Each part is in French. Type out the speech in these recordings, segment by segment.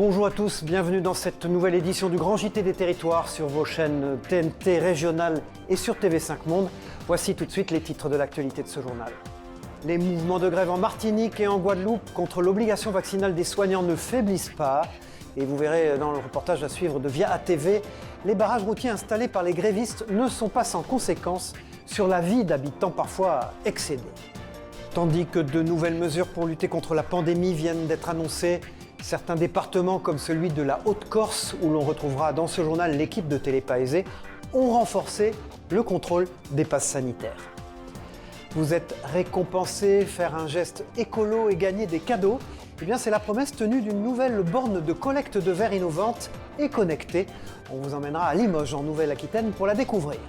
Bonjour à tous, bienvenue dans cette nouvelle édition du Grand JT des Territoires sur vos chaînes TNT régionales et sur TV5 Monde. Voici tout de suite les titres de l'actualité de ce journal. Les mouvements de grève en Martinique et en Guadeloupe contre l'obligation vaccinale des soignants ne faiblissent pas. Et vous verrez dans le reportage à suivre de Via ATV, les barrages routiers installés par les grévistes ne sont pas sans conséquences sur la vie d'habitants parfois excédés. Tandis que de nouvelles mesures pour lutter contre la pandémie viennent d'être annoncées, certains départements comme celui de la Haute-Corse, où l'on retrouvera dans ce journal l'équipe de Télépaésé, ont renforcé le contrôle des passes sanitaires. Vous êtes récompensé, faire un geste écolo et gagner des cadeaux, eh bien c'est la promesse tenue d'une nouvelle borne de collecte de verre innovante et connectée. On vous emmènera à Limoges en Nouvelle-Aquitaine pour la découvrir.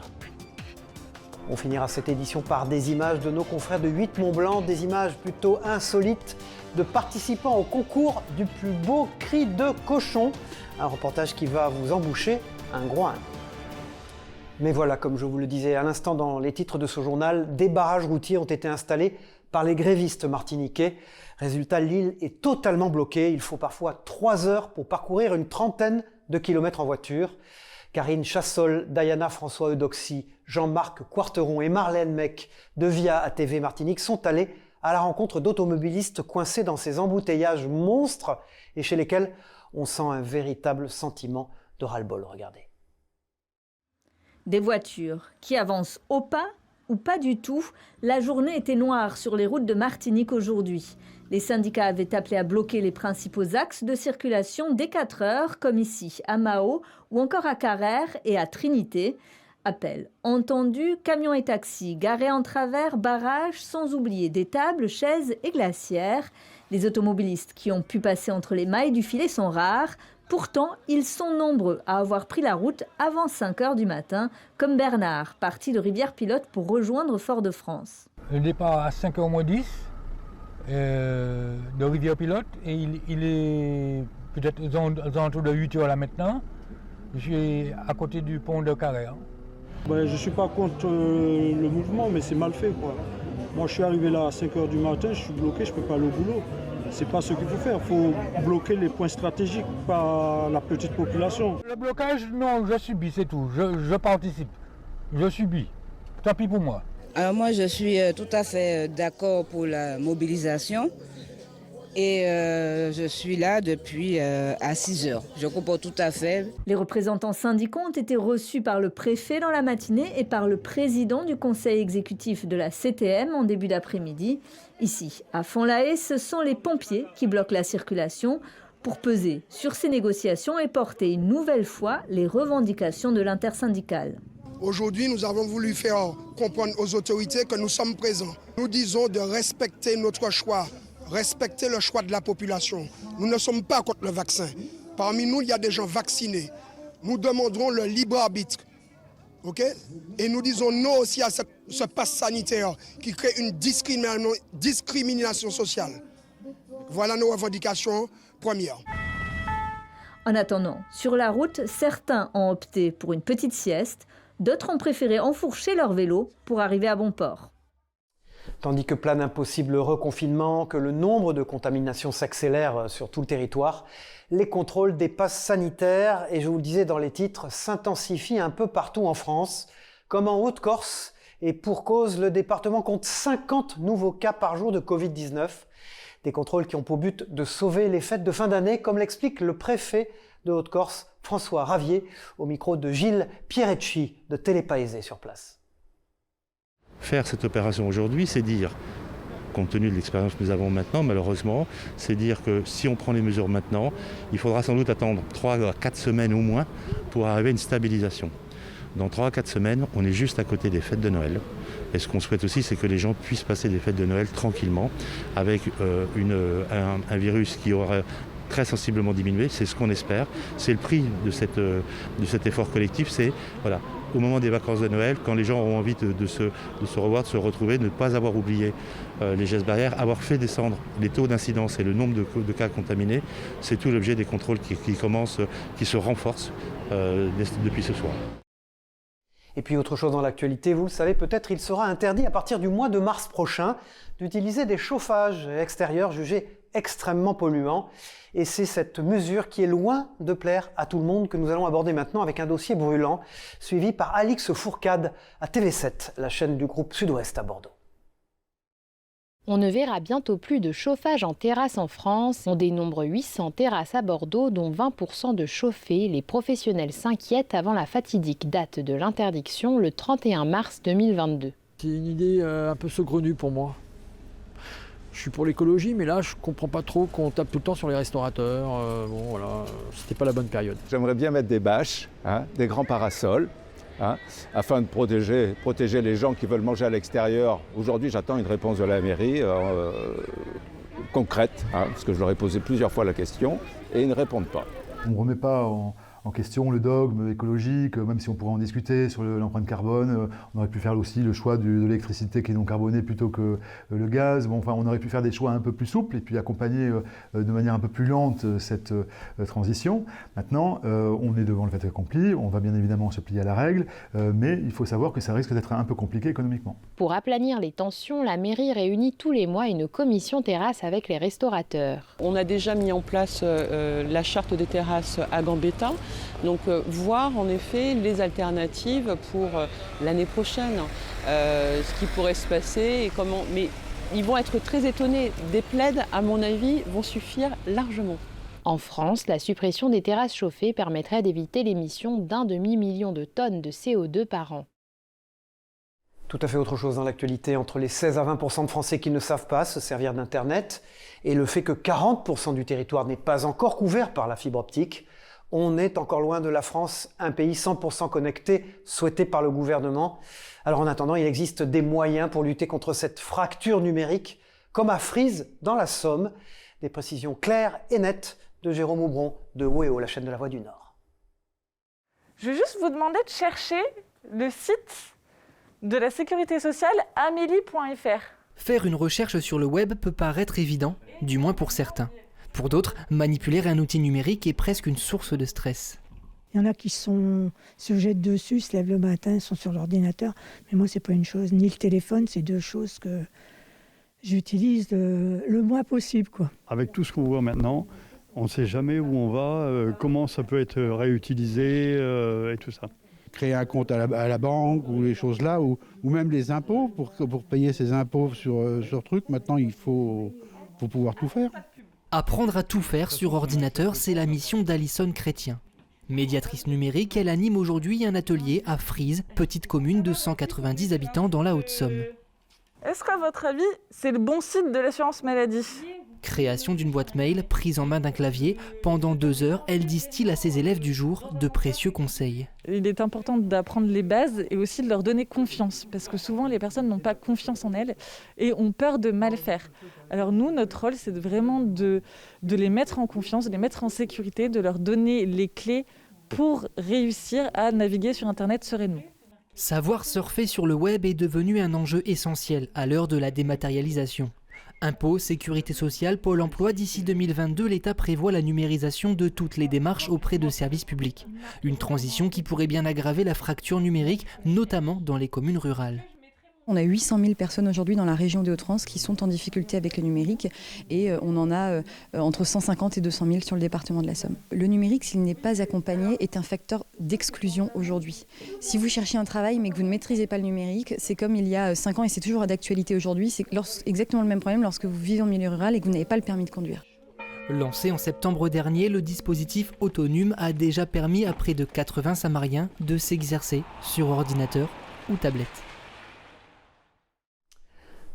On finira cette édition par des images de nos confrères de 8 Mont-Blanc, des images plutôt insolites de participants au concours du plus beau cri de cochon. Un reportage qui va vous emboucher un groin. Mais voilà, comme je vous le disais à l'instant dans les titres de ce journal, des barrages routiers ont été installés par les grévistes martiniquais. Résultat, l'île est totalement bloquée. Il faut parfois 3 heures pour parcourir une trentaine de kilomètres en voiture. Karine Chassol, Diana François Eudoxie, Jean-Marc Quarteron et Marlène Mec de Via ATV Martinique sont allés à la rencontre d'automobilistes coincés dans ces embouteillages monstres et chez lesquels on sent un véritable sentiment de ras-le-bol. Regardez. Des voitures qui avancent au pas ou pas du tout. La journée était noire sur les routes de Martinique aujourd'hui. Les syndicats avaient appelé à bloquer les principaux axes de circulation dès 4 heures, comme ici à Mao ou encore à Carrère et à Trinité. Appel entendu, camions et taxis garés en travers, barrages, sans oublier des tables, chaises et glacières. Les automobilistes qui ont pu passer entre les mailles du filet sont rares. Pourtant, ils sont nombreux à avoir pris la route avant 5 heures du matin, comme Bernard, parti de Rivière-Pilote pour rejoindre Fort-de-France. Le départ à 5h moins 10 de Rivière-Pilote et il est peut-être aux alentours de 8h là maintenant. Je suis à côté du pont de Carrère. Je ne suis pas contre le mouvement, mais c'est mal fait, quoi. Moi, je suis arrivé là à 5h du matin, je suis bloqué, je ne peux pas aller au boulot. C'est pas ce qu'il faut faire. Il faut bloquer les points stratégiques par la petite population. Le blocage, non, je subis, c'est tout. Je participe. Je subis. Tant pis pour moi. Alors moi, je suis tout à fait d'accord pour la mobilisation. Et je suis là depuis à 6 heures. Je comprends tout à fait. Les représentants syndicaux ont été reçus par le préfet dans la matinée et par le président du conseil exécutif de la CTM en début d'après-midi. Ici, à Fond-la-Haye, ce sont les pompiers qui bloquent la circulation pour peser sur ces négociations et porter une nouvelle fois les revendications de l'intersyndicale. Aujourd'hui, nous avons voulu faire comprendre aux autorités que nous sommes présents. Nous disons de respecter notre choix. Respecter le choix de la population. Nous ne sommes pas contre le vaccin. Parmi nous, il y a des gens vaccinés. Nous demanderons le libre arbitre. Okay? Et nous disons non aussi à ce pass sanitaire qui crée une discrimination sociale. Voilà nos revendications premières. En attendant, sur la route, certains ont opté pour une petite sieste, d'autres ont préféré enfourcher leur vélo pour arriver à bon port. Tandis que plane un possible reconfinement, que le nombre de contaminations s'accélère sur tout le territoire, les contrôles des passes sanitaires, et je vous le disais dans les titres, s'intensifient un peu partout en France, comme en Haute-Corse, et pour cause, le département compte 50 nouveaux cas par jour de Covid-19. Des contrôles qui ont pour but de sauver les fêtes de fin d'année, comme l'explique le préfet de Haute-Corse, François Ravier, au micro de Gilles Pierrecci de Télépaésé sur place. Faire cette opération aujourd'hui, c'est dire, compte tenu de l'expérience que nous avons maintenant, malheureusement, c'est dire que si on prend les mesures maintenant, il faudra sans doute attendre 3 à 4 semaines au moins pour arriver à une stabilisation. Dans 3 à 4 semaines, on est juste à côté des fêtes de Noël. Et ce qu'on souhaite aussi, c'est que les gens puissent passer des fêtes de Noël tranquillement, avec un virus qui aura très sensiblement diminué, c'est ce qu'on espère. C'est le prix de cet effort collectif, c'est voilà, au moment des vacances de Noël, quand les gens auront envie de se revoir, de se retrouver, de ne pas avoir oublié les gestes barrières, avoir fait descendre les taux d'incidence et le nombre de cas contaminés, c'est tout l'objet des contrôles qui se renforcent depuis ce soir. Et puis autre chose dans l'actualité, vous le savez peut-être, il sera interdit à partir du mois de mars prochain d'utiliser des chauffages extérieurs jugés extrêmement polluants. Et c'est cette mesure qui est loin de plaire à tout le monde que nous allons aborder maintenant avec un dossier brûlant, suivi par Alix Fourcade à TV7, la chaîne du groupe Sud-Ouest à Bordeaux. On ne verra bientôt plus de chauffage en terrasse en France. On dénombre 800 terrasses à Bordeaux, dont 20% de chauffées. Les professionnels s'inquiètent avant la fatidique date de l'interdiction, le 31 mars 2022. C'est une idée un peu saugrenue pour moi. Je suis pour l'écologie, mais là, je comprends pas trop qu'on tape tout le temps sur les restaurateurs. Bon, voilà, c'était pas la bonne période. J'aimerais bien mettre des bâches, des grands parasols, afin de protéger les gens qui veulent manger à l'extérieur. Aujourd'hui, j'attends une réponse de la mairie concrète, parce que je leur ai posé plusieurs fois la question, et ils ne répondent pas. On ne remet pas en question le dogme écologique, même si on pourrait en discuter sur l'empreinte carbone. On aurait pu faire aussi le choix de l'électricité qui est non carbonée plutôt que le gaz. Bon, enfin, on aurait pu faire des choix un peu plus souples et puis accompagner de manière un peu plus lente cette transition. Maintenant, on est devant le fait accompli, on va bien évidemment se plier à la règle, mais il faut savoir que ça risque d'être un peu compliqué économiquement. Pour aplanir les tensions, la mairie réunit tous les mois une commission terrasse avec les restaurateurs. On a déjà mis en place la charte des terrasses à Gambetta. Donc voir en effet les alternatives pour l'année prochaine, ce qui pourrait se passer et comment. Mais ils vont être très étonnés. Des plaids, à mon avis, vont suffire largement. En France, la suppression des terrasses chauffées permettrait d'éviter l'émission d'1 demi-million de tonnes de CO2 par an. Tout à fait autre chose dans l'actualité, entre les 16 à 20% de Français qui ne savent pas se servir d'Internet et le fait que 40% du territoire n'est pas encore couvert par la fibre optique. On est encore loin de la France, un pays 100% connecté, souhaité par le gouvernement. Alors en attendant, il existe des moyens pour lutter contre cette fracture numérique, comme à Frise, dans la Somme. Des précisions claires et nettes de Jérôme Aubron de WEO, la chaîne de la Voix du Nord. Je vais juste vous demander de chercher le site de la sécurité sociale amélie.fr. Faire une recherche sur le web peut paraître évident, du moins pour certains. Pour d'autres, manipuler un outil numérique est presque une source de stress. Il y en a qui se jettent dessus, se lèvent le matin, sont sur l'ordinateur. Mais moi, c'est pas une chose, ni le téléphone, c'est deux choses que j'utilise le moins possible, quoi. Avec tout ce qu'on voit maintenant, on ne sait jamais où on va, comment ça peut être réutilisé et tout ça. Créer un compte à la banque ou les choses là, ou même les impôts, pour payer ses impôts sur truc, maintenant il faut pouvoir tout faire. Apprendre à tout faire sur ordinateur, c'est la mission d'Alison Chrétien. Médiatrice numérique, elle anime aujourd'hui un atelier à Frise, petite commune de 190 habitants dans la Haute-Somme. Est-ce qu'à votre avis, c'est le bon site de l'assurance maladie ? Création d'une boîte mail, prise en main d'un clavier. Pendant 2 heures, elle distille à ses élèves du jour de précieux conseils. Il est important d'apprendre les bases et aussi de leur donner confiance, parce que souvent les personnes n'ont pas confiance en elles et ont peur de mal faire. Alors nous, notre rôle, c'est vraiment de les mettre en confiance, de les mettre en sécurité, de leur donner les clés pour réussir à naviguer sur Internet sereinement. Savoir surfer sur le web est devenu un enjeu essentiel à l'heure de la dématérialisation. Impôts, sécurité sociale, Pôle emploi, d'ici 2022, l'État prévoit la numérisation de toutes les démarches auprès de services publics. Une transition qui pourrait bien aggraver la fracture numérique, notamment dans les communes rurales. On a 800 000 personnes aujourd'hui dans la région des Hauts-de-France qui sont en difficulté avec le numérique et on en a entre 150 et 200 000 sur le département de la Somme. Le numérique, s'il n'est pas accompagné, est un facteur d'exclusion aujourd'hui. Si vous cherchez un travail mais que vous ne maîtrisez pas le numérique, c'est comme il y a 5 ans et c'est toujours d'actualité aujourd'hui, c'est exactement le même problème lorsque vous vivez en milieu rural et que vous n'avez pas le permis de conduire. Lancé en septembre dernier, le dispositif Autonome a déjà permis à près de 80 Samariens de s'exercer sur ordinateur ou tablette.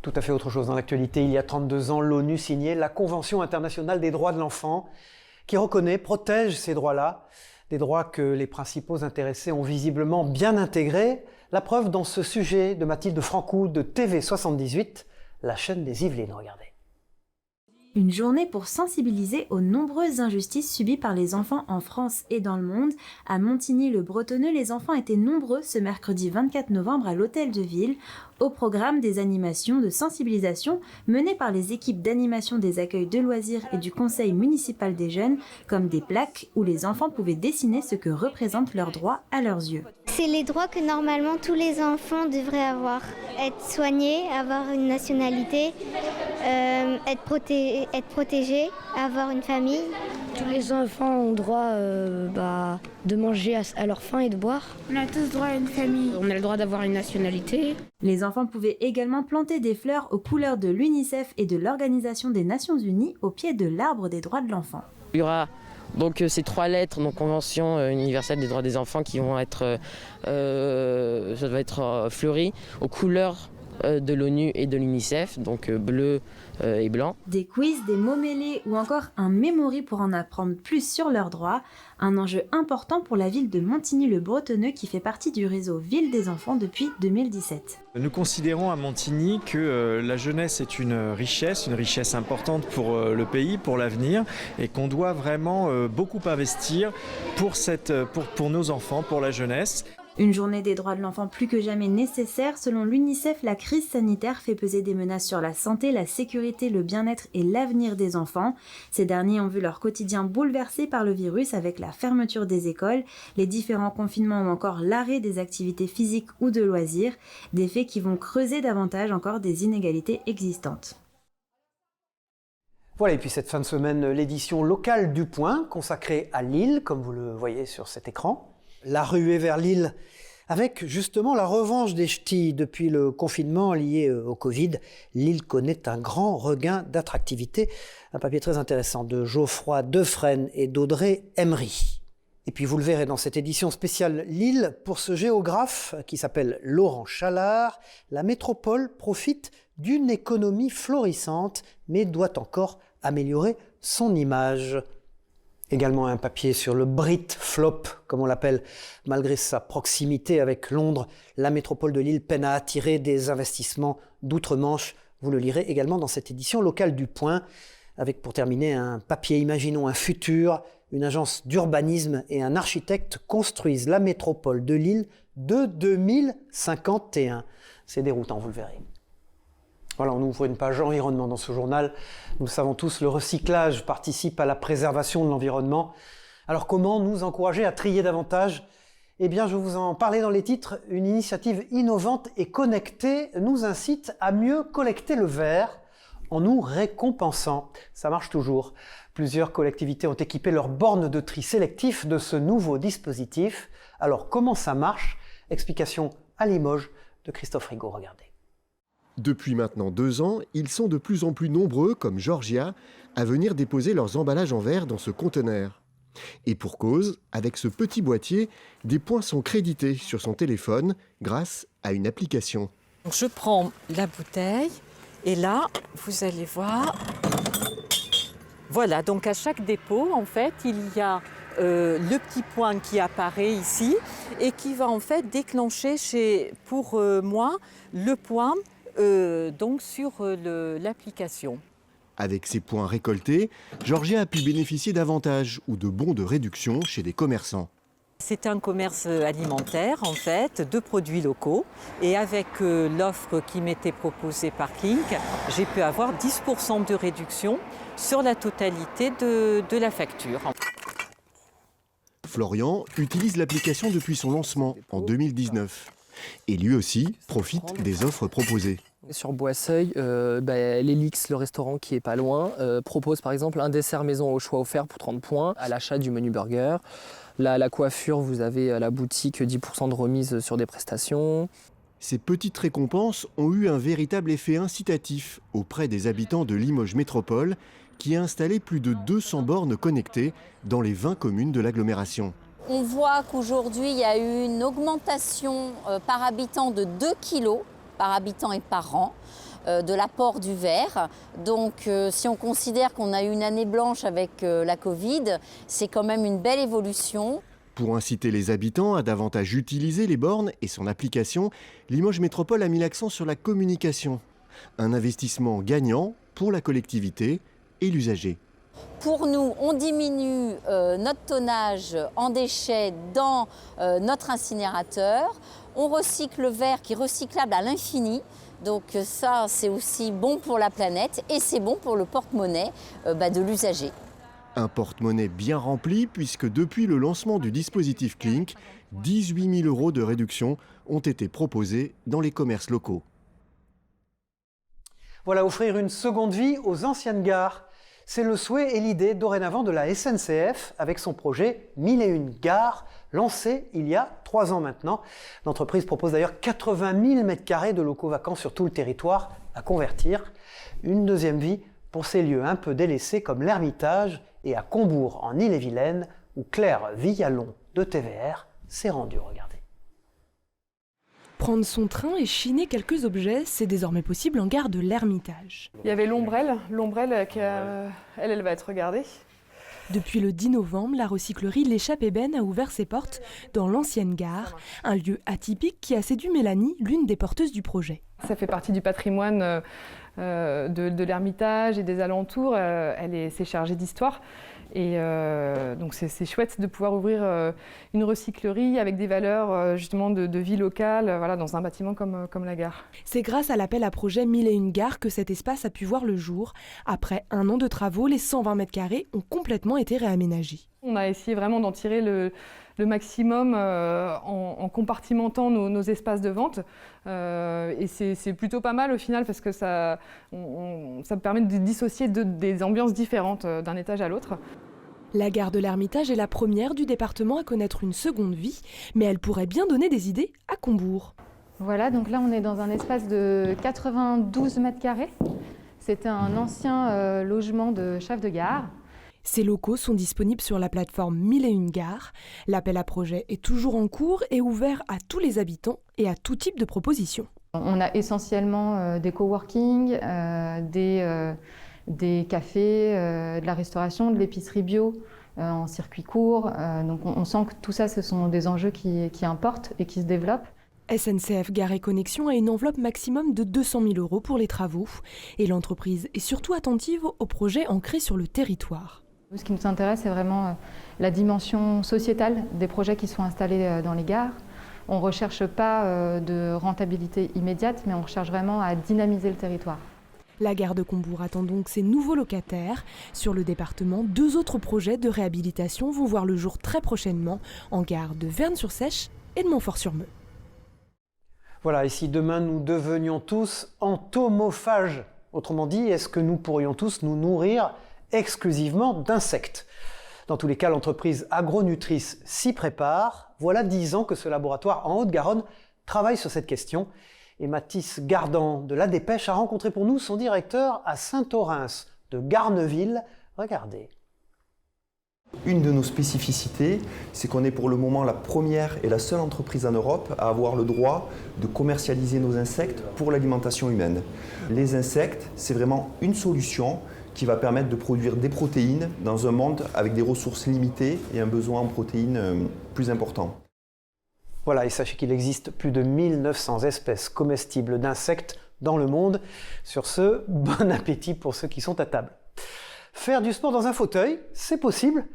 Tout à fait autre chose dans l'actualité. Il y a 32 ans, l'ONU signait la Convention internationale des droits de l'enfant qui reconnaît, protège ces droits-là, des droits que les principaux intéressés ont visiblement bien intégrés. La preuve dans ce sujet de Mathilde Francou de TV78, la chaîne des Yvelines. Regardez. Une journée pour sensibiliser aux nombreuses injustices subies par les enfants en France et dans le monde. À Montigny-le-Bretonneux, les enfants étaient nombreux ce mercredi 24 novembre à l'Hôtel de Ville. Au programme des animations de sensibilisation menées par les équipes d'animation des accueils de loisirs et du Conseil municipal des jeunes, comme des plaques où les enfants pouvaient dessiner ce que représentent leurs droits à leurs yeux. C'est les droits que normalement tous les enfants devraient avoir. Être soignés, avoir une nationalité, être protégé, avoir une famille. Tous les enfants ont droit de manger à leur faim et de boire. On a tous droit à une famille. On a le droit d'avoir une nationalité. Les enfants pouvaient également planter des fleurs aux couleurs de l'UNICEF et de l'Organisation des Nations Unies au pied de l'arbre des droits de l'enfant. Il y aura donc ces 3 lettres, donc Convention universelle des droits des enfants, qui vont être, fleuries aux couleurs de l'ONU et de l'UNICEF, donc bleu et blanc. Des quiz, des mots mêlés ou encore un memory pour en apprendre plus sur leurs droits. Un enjeu important pour la ville de Montigny-le-Bretonneux qui fait partie du réseau Ville des enfants depuis 2017. Nous considérons à Montigny que la jeunesse est une richesse importante pour le pays, pour l'avenir, et qu'on doit vraiment beaucoup investir pour nos enfants, pour la jeunesse. Une journée des droits de l'enfant plus que jamais nécessaire. Selon l'UNICEF, la crise sanitaire fait peser des menaces sur la santé, la sécurité, le bien-être et l'avenir des enfants. Ces derniers ont vu leur quotidien bouleversé par le virus avec la fermeture des écoles, les différents confinements ou encore l'arrêt des activités physiques ou de loisirs, des faits qui vont creuser davantage encore des inégalités existantes. Voilà, et puis cette fin de semaine, l'édition locale du Point, consacrée à Lille, comme vous le voyez sur cet écran. La ruée vers Lille, avec justement la revanche des ch'tis. Depuis le confinement lié au Covid, Lille connaît un grand regain d'attractivité. Un papier très intéressant de Geoffroy Defresne et d'Audrey Emery. Et puis vous le verrez dans cette édition spéciale Lille, pour ce géographe qui s'appelle Laurent Chalard, la métropole profite d'une économie florissante, mais doit encore améliorer son image. Également un papier sur le Brit Flop, comme on l'appelle. Malgré sa proximité avec Londres, la métropole de Lille peine à attirer des investissements d'outre-Manche. Vous le lirez également dans cette édition locale du Point, avec pour terminer un papier Imaginons un futur. Une agence d'urbanisme et un architecte construisent la métropole de Lille de 2051. C'est déroutant, vous le verrez. Voilà, on ouvre une page environnement dans ce journal. Nous le savons tous, le recyclage participe à la préservation de l'environnement. Alors comment nous encourager à trier davantage ? Eh bien, je vous en parlais dans les titres. Une initiative innovante et connectée nous incite à mieux collecter le verre en nous récompensant. Ça marche toujours. Plusieurs collectivités ont équipé leurs bornes de tri sélectif de ce nouveau dispositif. Alors comment ça marche ? Explication à Limoges de Christophe Rigaud, regardez. Depuis maintenant 2 ans, ils sont de plus en plus nombreux, comme Georgia, à venir déposer leurs emballages en verre dans ce conteneur. Et pour cause, avec ce petit boîtier, des points sont crédités sur son téléphone grâce à une application. Je prends la bouteille et là, vous allez voir. Voilà, donc à chaque dépôt, en fait, il y a le petit point qui apparaît ici et qui va en fait déclencher pour moi le point donc sur l'application. Avec ces points récoltés, Georgia a pu bénéficier d'avantages ou de bons de réduction chez des commerçants. C'est un commerce alimentaire en fait, de produits locaux. Et avec l'offre qui m'était proposée par Kink, j'ai pu avoir 10% de réduction sur la totalité de la facture. Florian utilise l'application depuis son lancement en 2019. Et lui aussi profite des offres proposées. Sur Boisseuil, l'Elix, le restaurant qui est pas loin, propose par exemple un dessert maison au choix offert pour 30 points à l'achat du menu burger. La coiffure, vous avez à la boutique 10% de remise sur des prestations. Ces petites récompenses ont eu un véritable effet incitatif auprès des habitants de Limoges Métropole qui a installé plus de 200 bornes connectées dans les 20 communes de l'agglomération. On voit qu'aujourd'hui, il y a eu une augmentation par habitant de 2 kilos par habitant et par an de l'apport du verre. Donc si on considère qu'on a eu une année blanche avec la Covid, c'est quand même une belle évolution. Pour inciter les habitants à davantage utiliser les bornes et son application, Limoges Métropole a mis l'accent sur la communication. Un investissement gagnant pour la collectivité et l'usager. Pour nous, on diminue notre tonnage en déchets dans notre incinérateur. On recycle le verre qui est recyclable à l'infini. Donc ça, c'est aussi bon pour la planète et c'est bon pour le porte-monnaie de l'usager. Un porte-monnaie bien rempli puisque depuis le lancement du dispositif Clink, 18 000 € de réduction ont été proposés dans les commerces locaux. Voilà, offrir une seconde vie aux anciennes gares. C'est le souhait et l'idée dorénavant de la SNCF avec son projet 1001 gares, lancé il y a 3 ans maintenant. L'entreprise propose d'ailleurs 80 000 m² de locaux vacants sur tout le territoire à convertir. Une deuxième vie pour ces lieux un peu délaissés comme l'Ermitage et à Combourg en Ille-et-Vilaine où Claire Villalon de TVR s'est rendue. Regardez. Prendre son train et chiner quelques objets, c'est désormais possible en gare de l'Ermitage. Il y avait l'ombrelle elle va être regardée. Depuis le 10 novembre, la recyclerie L'Échappe Ébène a ouvert ses portes dans l'ancienne gare, un lieu atypique qui a séduit Mélanie, l'une des porteuses du projet. Ça fait partie du patrimoine de l'Ermitage et des alentours, c'est chargé d'histoire. Et donc c'est chouette de pouvoir ouvrir une recyclerie avec des valeurs justement de vie locale voilà, dans un bâtiment comme la gare. C'est grâce à l'appel à projet 1001 gares que cet espace a pu voir le jour. Après 1 an de travaux, les 120 m² ont complètement été réaménagés. On a essayé vraiment d'en tirer le maximum en compartimentant nos espaces de vente. Et c'est plutôt pas mal au final parce que ça permet de dissocier des ambiances différentes d'un étage à l'autre. La gare de l'Ermitage est la première du département à connaître une seconde vie, mais elle pourrait bien donner des idées à Combourg. Voilà, donc là on est dans un espace de 92 m². C'était un ancien logement de chef de gare. Ces locaux sont disponibles sur la plateforme 1001 gares. L'appel à projet est toujours en cours et ouvert à tous les habitants et à tout type de propositions. On a essentiellement des coworking, des cafés, de la restauration, de l'épicerie bio en circuit court. Donc on sent que tout ça, ce sont des enjeux qui importent et qui se développent. SNCF Gare et Connexion a une enveloppe maximum de 200 000 € pour les travaux. Et l'entreprise est surtout attentive aux projets ancrés sur le territoire. Ce qui nous intéresse, c'est vraiment la dimension sociétale des projets qui sont installés dans les gares. On ne recherche pas de rentabilité immédiate, mais on recherche vraiment à dynamiser le territoire. La gare de Combourg attend donc ses nouveaux locataires. Sur le département, 2 autres projets de réhabilitation vont voir le jour très prochainement en gare de Vern-sur-Sèche et de Montfort-sur-Meux. Voilà, et si demain nous devenions tous entomophages, autrement dit, est-ce que nous pourrions tous nous nourrir exclusivement d'insectes? Dans tous les cas, l'entreprise Agronutrice s'y prépare. Voilà 10 ans que ce laboratoire en Haute-Garonne travaille sur cette question. Et Mathis Gardan de La Dépêche a rencontré pour nous son directeur à Saint-Orens de Garneville. Regardez. Une de nos spécificités, c'est qu'on est pour le moment la première et la seule entreprise en Europe à avoir le droit de commercialiser nos insectes pour l'alimentation humaine. Les insectes, c'est vraiment une solution qui va permettre de produire des protéines dans un monde avec des ressources limitées et un besoin en protéines plus important. Voilà, et sachez qu'il existe plus de 1900 espèces comestibles d'insectes dans le monde. Sur ce, bon appétit pour ceux qui sont à table. Faire du sport dans un fauteuil, c'est possible.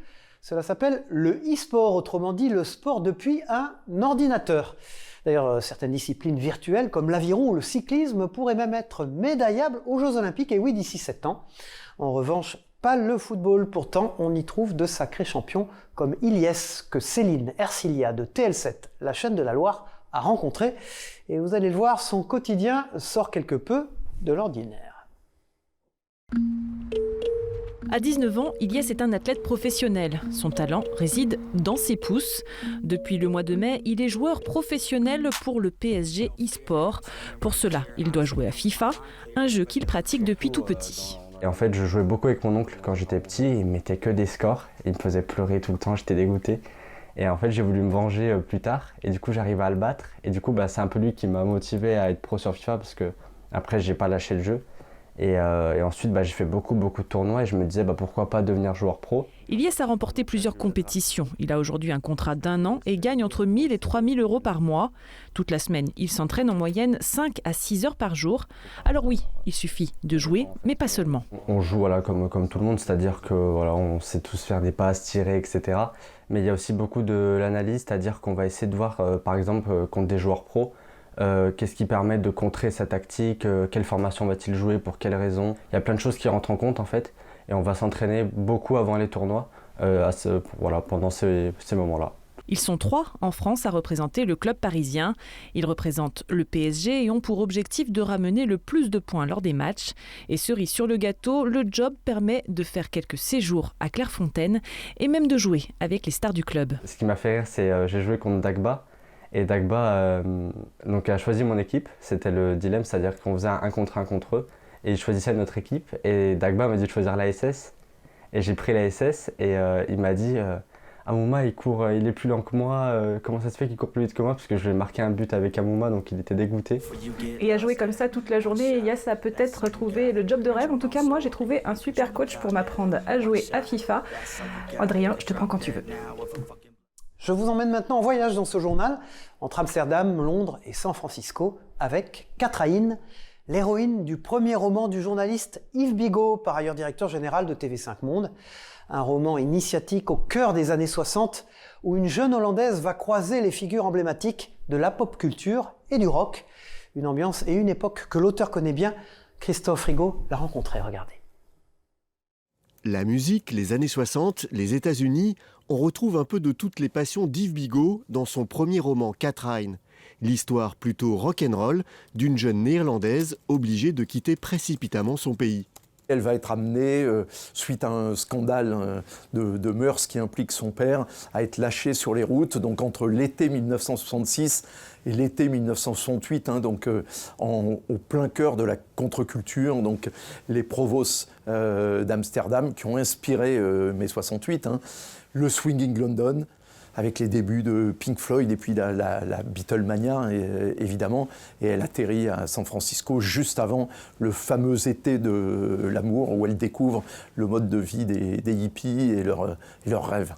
Cela s'appelle le e-sport, autrement dit le sport depuis un ordinateur. D'ailleurs, certaines disciplines virtuelles comme l'aviron ou le cyclisme pourraient même être médaillables aux Jeux Olympiques, et oui, d'ici 7 ans. En revanche, pas le football. Pourtant, on y trouve de sacrés champions comme Ilyes, que Céline Ercilia de TL7, la chaîne de la Loire, a rencontré. Et vous allez le voir, son quotidien sort quelque peu de l'ordinaire. À 19 ans, Ilyes est un athlète professionnel. Son talent réside dans ses pouces. Depuis le mois de mai, il est joueur professionnel pour le PSG e-sport. Pour cela, il doit jouer à FIFA, un jeu qu'il pratique depuis tout petit. Et en fait, je jouais beaucoup avec mon oncle quand j'étais petit. Il mettait que des scores. Il me faisait pleurer tout le temps, j'étais dégoûté. Et en fait, j'ai voulu me venger plus tard. Et du coup, j'arrivais à le battre. Et du coup, c'est un peu lui qui m'a motivé à être pro sur FIFA parce que après, j'ai pas lâché le jeu. Et ensuite, j'ai fait beaucoup de tournois et je me disais pourquoi pas devenir joueur pro. Ilyes a remporté plusieurs compétitions. Il a aujourd'hui un contrat d'1 an et gagne entre 1 000 et 3 000 € par mois. Toute la semaine, il s'entraîne en moyenne 5 à 6 heures par jour. Alors oui, il suffit de jouer, mais pas seulement. On joue comme tout le monde, c'est-à-dire que on sait tous faire des passes, tirer, etc. Mais il y a aussi beaucoup de l'analyse, c'est-à-dire qu'on va essayer de voir, par exemple, contre des joueurs pros, qu'est-ce qui permet de contrer sa tactique, quelle formation va-t-il jouer, pour quelles raisons. Il y a plein de choses qui rentrent en compte en fait, et on va s'entraîner beaucoup avant les tournois pendant ces moments-là. Ils sont 3 en France à représenter le club parisien. Ils représentent le PSG et ont pour objectif de ramener le plus de points lors des matchs. Et cerise sur le gâteau, le job permet de faire quelques séjours à Clairefontaine et même de jouer avec les stars du club. Ce qui m'a fait rire, c'est j'ai joué contre Dagba. Et Dagba donc a choisi mon équipe. C'était le dilemme, c'est-à-dire qu'on faisait un contre eux. Et il choisissait notre équipe. Et Dagba m'a dit de choisir la SS. Et j'ai pris la SS et il m'a dit Amouma il est plus lent que moi, comment ça se fait qu'il court plus vite que moi, parce que je lui ai marqué un but avec Amouma, donc il était dégoûté. Et à jouer comme ça toute la journée, Elias a peut-être trouvé le job de rêve. En tout cas, moi j'ai trouvé un super coach pour m'apprendre à jouer à FIFA. Adrien, je te prends quand tu veux. Je vous emmène maintenant en voyage dans ce journal, entre Amsterdam, Londres et San Francisco, avec Katraïn, l'héroïne du premier roman du journaliste Yves Bigot, par ailleurs directeur général de TV5 Monde. Un roman initiatique au cœur des années 60, où une jeune Hollandaise va croiser les figures emblématiques de la pop culture et du rock. Une ambiance et une époque que l'auteur connaît bien. Christophe Rigaud l'a rencontré, regardez. La musique, les années 60, les États-Unis, on retrouve un peu de toutes les passions d'Yves Bigot dans son premier roman Katraïn. L'histoire plutôt rock'n'roll d'une jeune néerlandaise obligée de quitter précipitamment son pays. Elle va être amenée, suite à un scandale de mœurs qui implique son père, à être lâchée sur les routes, donc entre l'été 1966 et l'été 1968, donc au plein cœur de la contre-culture, donc les provos d'Amsterdam qui ont inspiré mai 68, le swinging London, avec les débuts de Pink Floyd et puis la Beatlemania, évidemment. Et elle atterrit à San Francisco juste avant le fameux été de l'amour, où elle découvre le mode de vie des hippies et leurs rêves.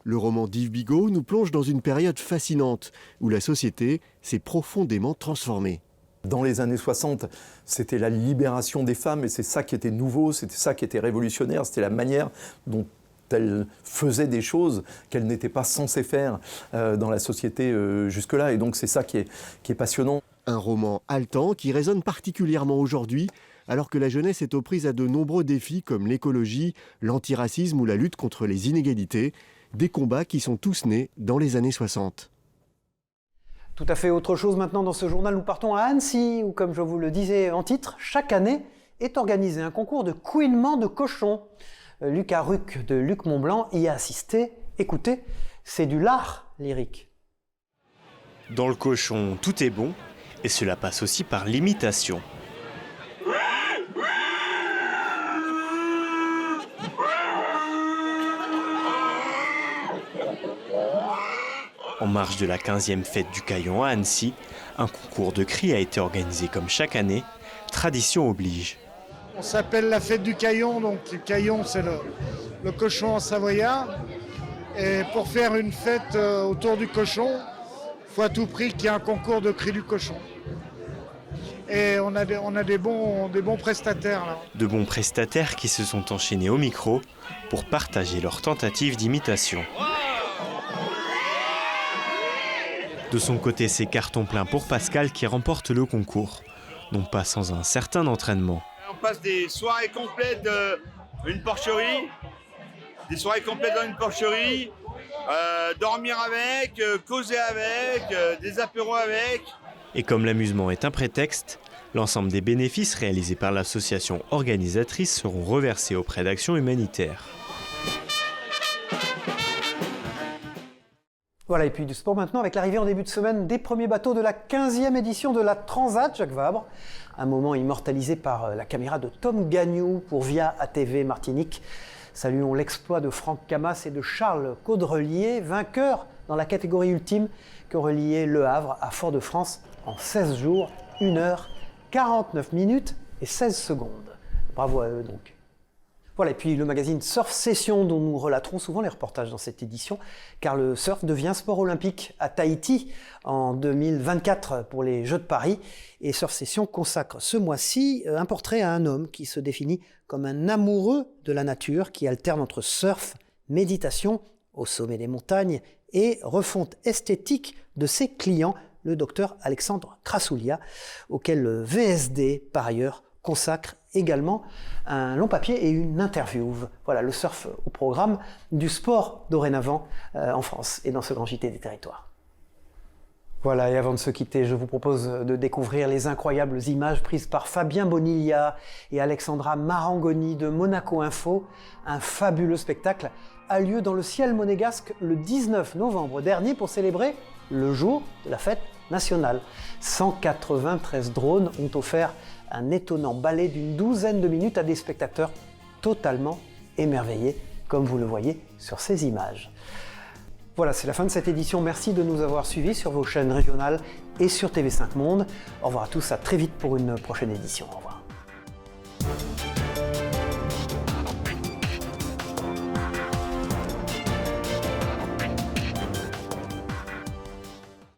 Le roman d'Yves Bigot nous plonge dans une période fascinante, où la société s'est profondément transformée. Dans les années 60, c'était la libération des femmes, et c'est ça qui était nouveau, c'était ça qui était révolutionnaire, c'était la manière dont elle faisait des choses qu'elle n'était pas censée faire dans la société jusque-là. Et donc c'est ça qui est passionnant. Un roman haletant qui résonne particulièrement aujourd'hui, alors que la jeunesse est aux prises à de nombreux défis comme l'écologie, l'antiracisme ou la lutte contre les inégalités, des combats qui sont tous nés dans les années 60. Tout à fait autre chose maintenant dans ce journal. Nous partons à Annecy, où, comme je vous le disais en titre, chaque année est organisé un concours de couinement de cochons. Lucas Ruc de Luc Montblanc y a assisté. Écoutez, c'est du lard lyrique. Dans le cochon, tout est bon, et cela passe aussi par l'imitation. En marge de la 15e fête du Caillon à Annecy, un concours de cris a été organisé comme chaque année, tradition oblige. On s'appelle la fête du Caillon, donc le Caillon c'est le cochon en savoyard. Et pour faire une fête autour du cochon, il faut à tout prix qu'il y ait un concours de cris du cochon. Et on a des bons prestataires là. De bons prestataires qui se sont enchaînés au micro pour partager leurs tentatives d'imitation. De son côté, c'est carton plein pour Pascal qui remporte le concours, non pas sans un certain entraînement. On passe des soirées complètes dans une porcherie, dormir avec, causer avec, des apéros avec. Et comme l'amusement est un prétexte, l'ensemble des bénéfices réalisés par l'association organisatrice seront reversés auprès d'Action Humanitaire. Voilà, et puis du sport maintenant, avec l'arrivée en début de semaine des premiers bateaux de la 15e édition de la Transat Jacques Vabre. Un moment immortalisé par la caméra de Tom Gagnou pour Via ATV Martinique. Saluons l'exploit de Franck Camas et de Charles Caudrelier, vainqueurs dans la catégorie ultime, qui ont relié Le Havre à Fort-de-France en 16 jours, 1 heure, 49 minutes et 16 secondes. Bravo à eux donc. Voilà, et puis le magazine Surf Session, dont nous relaterons souvent les reportages dans cette édition, car le surf devient sport olympique à Tahiti en 2024 pour les Jeux de Paris. Et Surf Session consacre ce mois-ci un portrait à un homme qui se définit comme un amoureux de la nature, qui alterne entre surf, méditation au sommet des montagnes et refonte esthétique de ses clients, le docteur Alexandre Krasoulia, auquel le VSD, par ailleurs, consacre également un long papier et une interview. Voilà, le surf au programme du sport dorénavant en France et dans ce grand JT des territoires. Voilà, et avant de se quitter, je vous propose de découvrir les incroyables images prises par Fabien Bonilla et Alexandra Marangoni de Monaco Info. Un fabuleux spectacle a lieu dans le ciel monégasque le 19 novembre dernier pour célébrer le jour de la fête nationale. 193 drones ont offert un étonnant ballet d'une douzaine de minutes à des spectateurs totalement émerveillés, comme vous le voyez sur ces images. Voilà, c'est la fin de cette édition. Merci de nous avoir suivis sur vos chaînes régionales et sur TV5 Monde. Au revoir à tous, à très vite pour une prochaine édition. Au revoir.